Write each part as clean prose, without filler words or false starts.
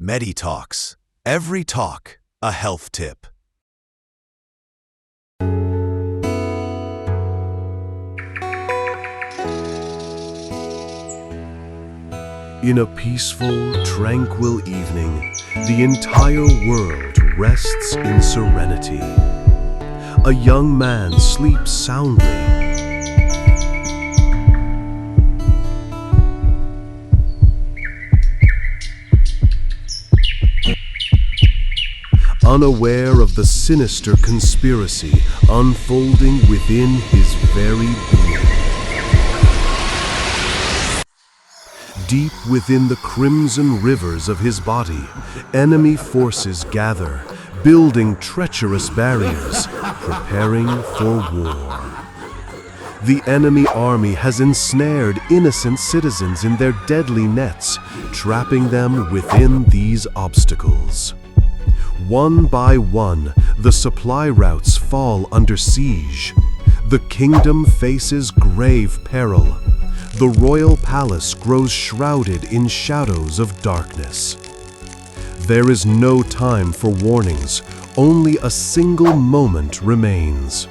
Medi Talks. Every talk, a health tip. In a peaceful, tranquil evening, the entire world rests in serenity. A young man sleeps soundly. Unaware of the sinister conspiracy unfolding within his very being. Deep within the crimson rivers of his body, enemy forces gather, building treacherous barriers, preparing for war. The enemy army has ensnared innocent citizens in their deadly nets, trapping them within these obstacles. One by one, the supply routes fall under siege. The kingdom faces grave peril. The royal palace grows shrouded in shadows of darkness. There is no time for warnings, only a single moment remains.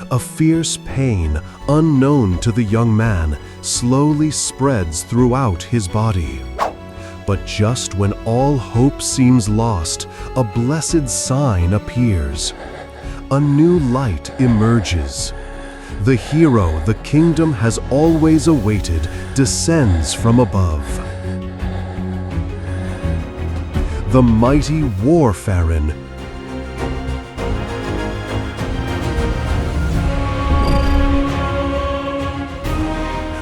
A fierce pain, unknown to the young man, slowly spreads throughout his body. But just when all hope seems lost, a blessed sign appears. A new light emerges. The hero the kingdom has always awaited descends from above. The mighty Warfarin,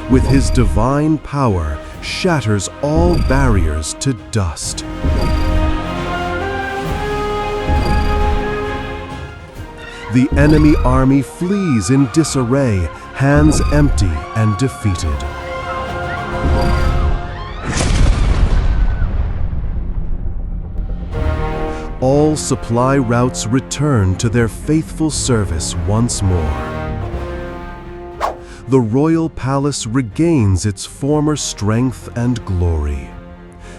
with his divine power, shatters all barriers to dust. The enemy army flees in disarray, hands empty and defeated. All supply routes return to their faithful service once more. The royal palace regains its former strength and glory.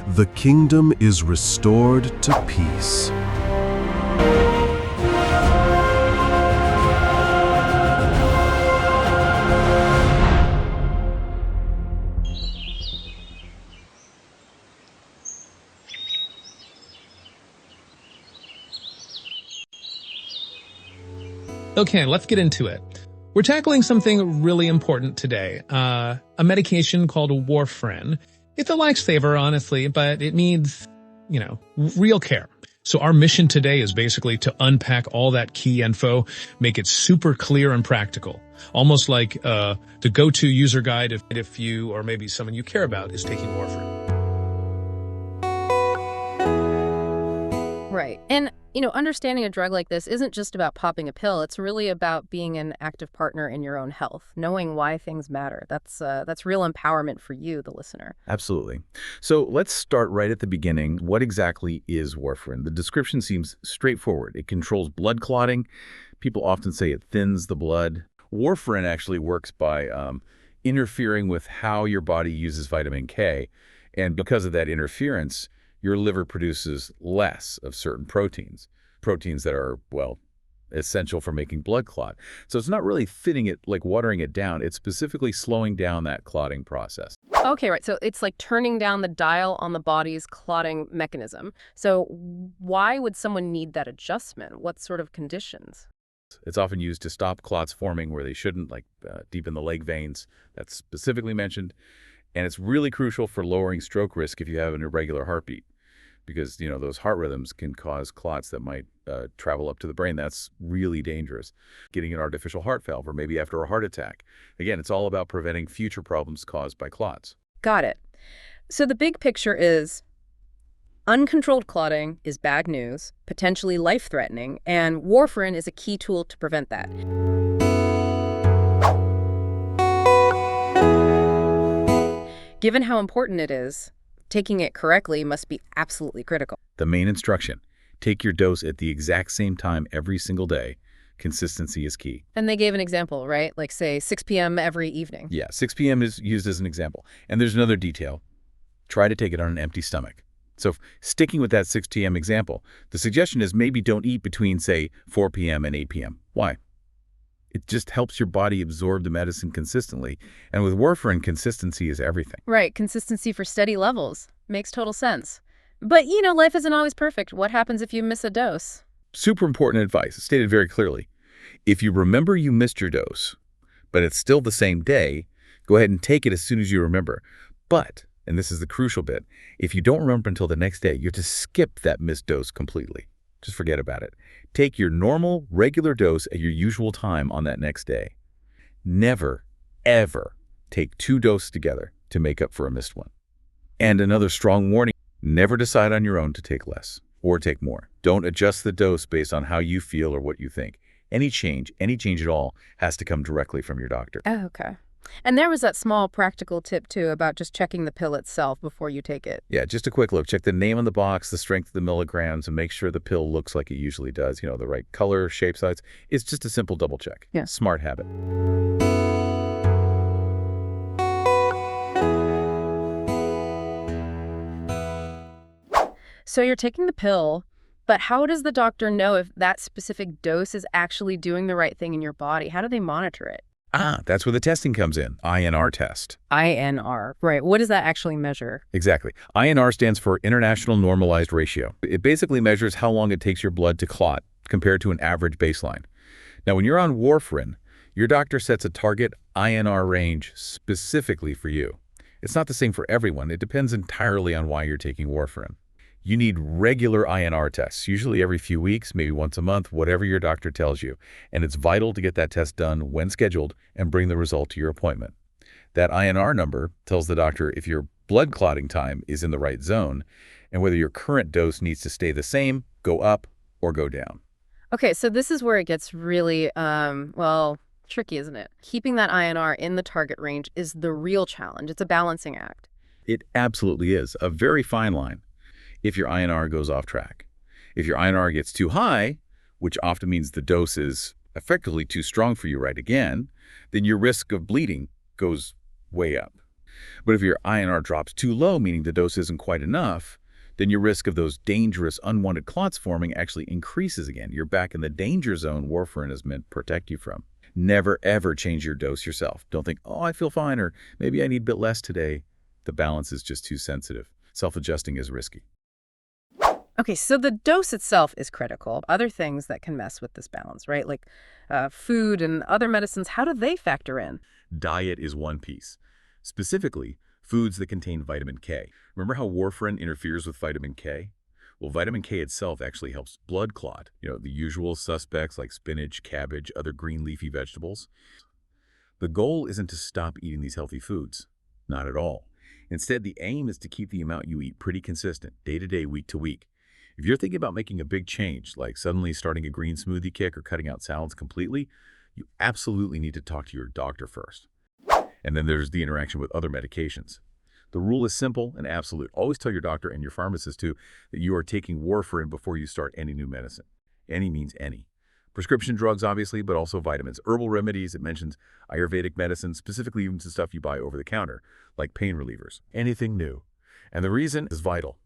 The kingdom is restored to peace. Okay, let's get into it. We're tackling something really important today, a medication called Warfarin. It's a lifesaver, honestly, but it needs, real care. So our mission today is basically to unpack all that key info, make it super clear and practical. Almost like the go-to user guide if you or maybe someone you care about is taking Warfarin. Right. And, understanding a drug like this isn't just about popping a pill. It's really about being an active partner in your own health, knowing why things matter. That's real empowerment for you, the listener. Absolutely. So let's start right at the beginning. What exactly is warfarin? The description seems straightforward. It controls blood clotting. People often say it thins the blood. Warfarin actually works by interfering with how your body uses vitamin K. And because of that interference, your liver produces less of certain proteins that are, essential for making blood clot. So it's not really thinning it, like watering it down. It's specifically slowing down that clotting process. Okay, right. So it's like turning down the dial on the body's clotting mechanism. So why would someone need that adjustment? What sort of conditions? It's often used to stop clots forming where they shouldn't, like deep in the leg veins. That's specifically mentioned. And it's really crucial for lowering stroke risk if you have an irregular heartbeat, because, those heart rhythms can cause clots that might travel up to the brain. That's really dangerous. Getting an artificial heart valve or maybe after a heart attack. Again, it's all about preventing future problems caused by clots. Got it. So the big picture is uncontrolled clotting is bad news, potentially life-threatening, and warfarin is a key tool to prevent that. Given how important it is, taking it correctly must be absolutely critical. The main instruction, take your dose at the exact same time every single day. Consistency is key. And they gave an example, right? Like, say, 6 p.m. every evening. Yeah, 6 p.m. is used as an example. And there's another detail. Try to take it on an empty stomach. So sticking with that 6 p.m. example, the suggestion is maybe don't eat between, say, 4 p.m. and 8 p.m. Why? It just helps your body absorb the medicine consistently. And with warfarin, consistency is everything. Right, consistency for steady levels. Makes total sense. But, life isn't always perfect. What happens if you miss a dose? Super important advice, stated very clearly. If you remember you missed your dose, but it's still the same day, go ahead and take it as soon as you remember. But, and this is the crucial bit, if you don't remember until the next day, you have to skip that missed dose completely. Just forget about it. Take your normal, regular dose at your usual time on that next day. Never, ever take 2 doses together to make up for a missed one. And another strong warning, never decide on your own to take less or take more. Don't adjust the dose based on how you feel or what you think. Any change at all, has to come directly from your doctor. Oh, okay. And there was that small practical tip, too, about just checking the pill itself before you take it. Yeah, just a quick look. Check the name on the box, the strength of the milligrams, and make sure the pill looks like it usually does. The right color, shape, size. It's just a simple double check. Yeah. Smart habit. So you're taking the pill, but how does the doctor know if that specific dose is actually doing the right thing in your body? How do they monitor it? That's where the testing comes in. INR test. INR. Right. What does that actually measure? Exactly. INR stands for International Normalized Ratio. It basically measures how long it takes your blood to clot compared to an average baseline. Now, when you're on warfarin, your doctor sets a target INR range specifically for you. It's not the same for everyone. It depends entirely on why you're taking warfarin. You need regular INR tests, usually every few weeks, maybe once a month, whatever your doctor tells you. And it's vital to get that test done when scheduled and bring the result to your appointment. That INR number tells the doctor if your blood clotting time is in the right zone and whether your current dose needs to stay the same, go up, or go down. Okay, so this is where it gets really, tricky, isn't it? Keeping that INR in the target range is the real challenge. It's a balancing act. It absolutely is. A very fine line. If your INR goes off track. If your INR gets too high, which often means the dose is effectively too strong for you right again, then your risk of bleeding goes way up. But if your INR drops too low, meaning the dose isn't quite enough, then your risk of those dangerous unwanted clots forming actually increases again. You're back in the danger zone warfarin is meant to protect you from. Never, ever change your dose yourself. Don't think, I feel fine, or maybe I need a bit less today. The balance is just too sensitive. Self-adjusting is risky. Okay, so the dose itself is critical. Other things that can mess with this balance, right? Like food and other medicines, how do they factor in? Diet is one piece. Specifically, foods that contain vitamin K. Remember how warfarin interferes with vitamin K? Well, vitamin K itself actually helps blood clot. The usual suspects like spinach, cabbage, other green leafy vegetables. The goal isn't to stop eating these healthy foods. Not at all. Instead, the aim is to keep the amount you eat pretty consistent, day to day, week to week. If you're thinking about making a big change, like suddenly starting a green smoothie kick or cutting out salads completely, you absolutely need to talk to your doctor first. And then there's the interaction with other medications. The rule is simple and absolute. Always tell your doctor and your pharmacist too that you are taking warfarin before you start any new medicine. Any means any. Prescription drugs, obviously, but also vitamins. Herbal remedies, it mentions Ayurvedic medicine, specifically even to stuff you buy over the counter, like pain relievers. Anything new. And the reason is vital.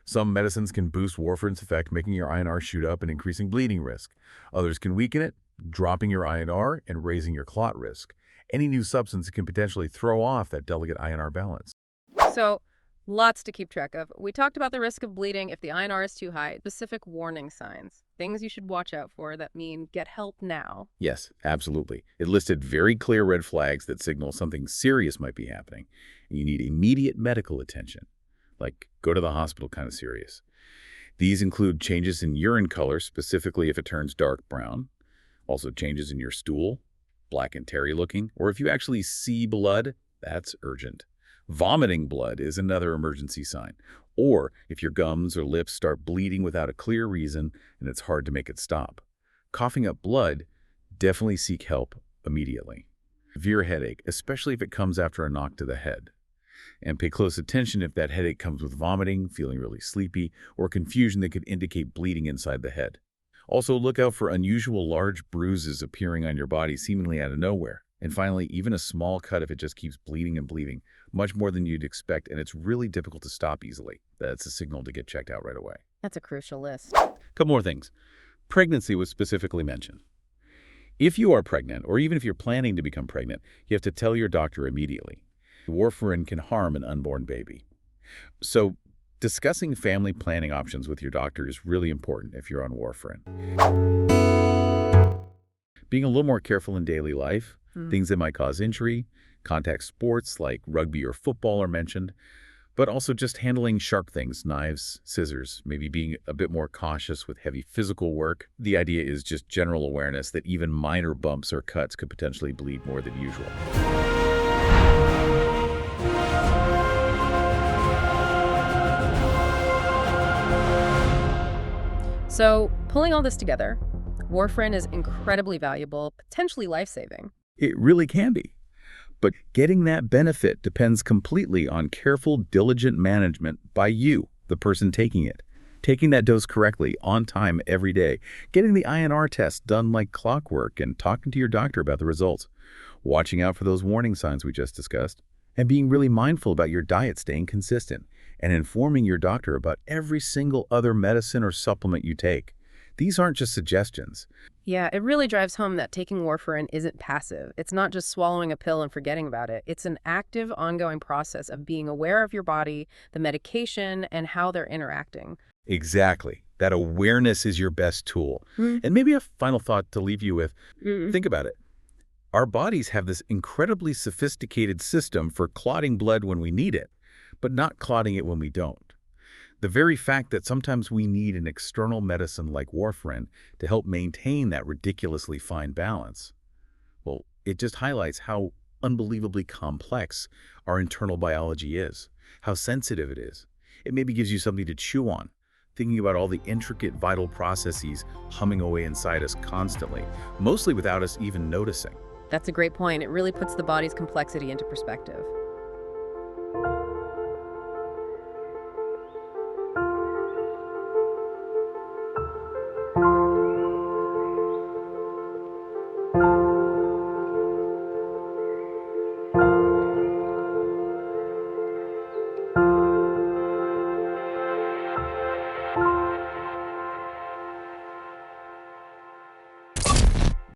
Some medicines can boost warfarin's effect, making your INR shoot up and increasing bleeding risk. Others can weaken it, dropping your INR and raising your clot risk. Any new substance can potentially throw off that delicate INR balance. So, lots to keep track of. We talked about the risk of bleeding if the INR is too high, specific warning signs, things you should watch out for that mean get help now. Yes, absolutely. It listed very clear red flags that signal something serious might be happening, and you need immediate medical attention. Like go to the hospital kind of serious. These include changes in urine color, specifically if it turns dark brown. Also changes in your stool, black and tarry looking, or if you actually see blood, that's urgent. Vomiting blood is another emergency sign. Or if your gums or lips start bleeding without a clear reason and it's hard to make it stop. Coughing up blood, definitely seek help immediately. Severe headache, especially if it comes after a knock to the head. And pay close attention if that headache comes with vomiting, feeling really sleepy, or confusion that could indicate bleeding inside the head. Also, look out for unusual large bruises appearing on your body seemingly out of nowhere. And finally, even a small cut, if it just keeps bleeding and bleeding, much more than you'd expect, and it's really difficult to stop easily, that's a signal to get checked out right away. That's a crucial list. Couple more things. Pregnancy was specifically mentioned. If you are pregnant, or even if you're planning to become pregnant, you have to tell your doctor immediately. Warfarin can harm an unborn baby. So discussing family planning options with your doctor is really important if you're on warfarin. Being a little more careful in daily life, things that might cause injury, contact sports like rugby or football are mentioned, but also just handling sharp things, knives, scissors, maybe being a bit more cautious with heavy physical work. The idea is just general awareness that even minor bumps or cuts could potentially bleed more than usual. So, pulling all this together, warfarin is incredibly valuable, potentially life-saving. It really can be. But getting that benefit depends completely on careful, diligent management by you, the person taking it. Taking that dose correctly, on time, every day. Getting the INR test done like clockwork and talking to your doctor about the results. Watching out for those warning signs we just discussed. And being really mindful about your diet staying consistent. And informing your doctor about every single other medicine or supplement you take. These aren't just suggestions. Yeah, it really drives home that taking warfarin isn't passive. It's not just swallowing a pill and forgetting about it. It's an active, ongoing process of being aware of your body, the medication, and how they're interacting. Exactly. That awareness is your best tool. And maybe a final thought to leave you with. Think about it. Our bodies have this incredibly sophisticated system for clotting blood when we need it, but not clotting it when we don't. The very fact that sometimes we need an external medicine like warfarin to help maintain that ridiculously fine balance, well, it just highlights how unbelievably complex our internal biology is, how sensitive it is. It maybe gives you something to chew on, thinking about all the intricate vital processes humming away inside us constantly, mostly without us even noticing. That's a great point. It really puts the body's complexity into perspective.